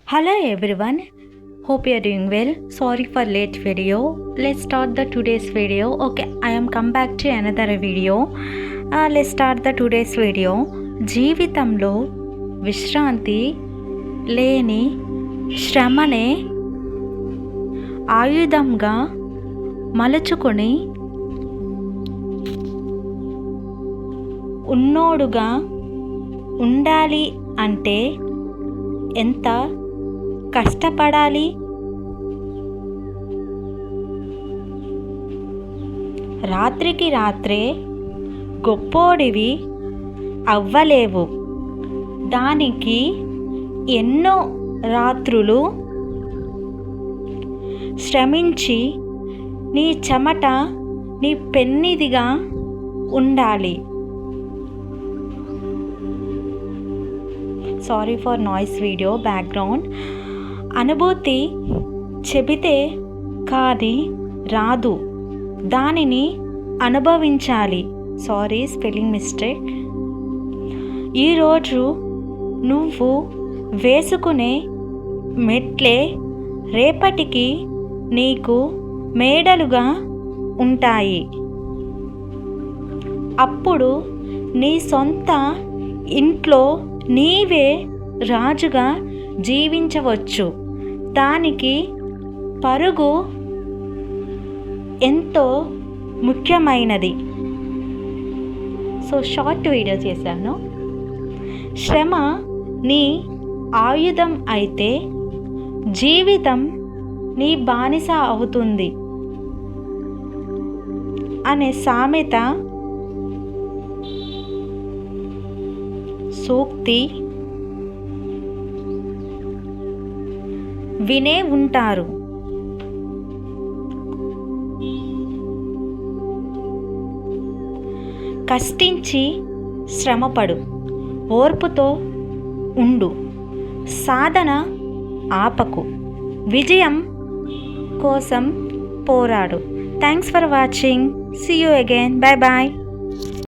Hello everyone, hope you are doing well. Sorry for late video. Let's start the today's video. Okay, I am come back to another video. Let's start the today's video. జీవితంలో విశ్రాంతి లేని శ్రమనే ఆయుధంగా మలుచుకొని ఉన్నోడుగా ఉండాలి అంటే ఎంత కష్టపడాలి? రాత్రికి రాత్రే గొప్పోడివి అవ్వలేవు. దానికి ఎన్నో రాత్రులు శ్రమించి నీ చెమట నీ పెన్నిదిగా ఉండాలి. Sorry for noise video background. అనుభూతి చెబితే కాది రాదు, దానిని అనుభవించాలి. Sorry, spelling mistake. ఈరోజు నువ్వు వేసుకునే మెట్లే రేపటికి నీకు మేడలుగా ఉంటాయి. అప్పుడు నీ సొంత ఇంట్లో నీవే రాజుగా జీవించవచ్చు. దానికి పరుగు ఎంతో ముఖ్యమైనది. సో షార్ట్ వీడియో చేశాను. శ్రమ నీ ఆయుధం అయితే జీవితం నీ బానిస అవుతుంది అనే సామెత సూక్తి వినే ఉంటారు. కష్టించి శ్రమపడు, ఓర్పుతో ఉండు, సాధన ఆపకు, విజయం కోసం పోరాడు. Thanks for watching. See you again. Bye bye.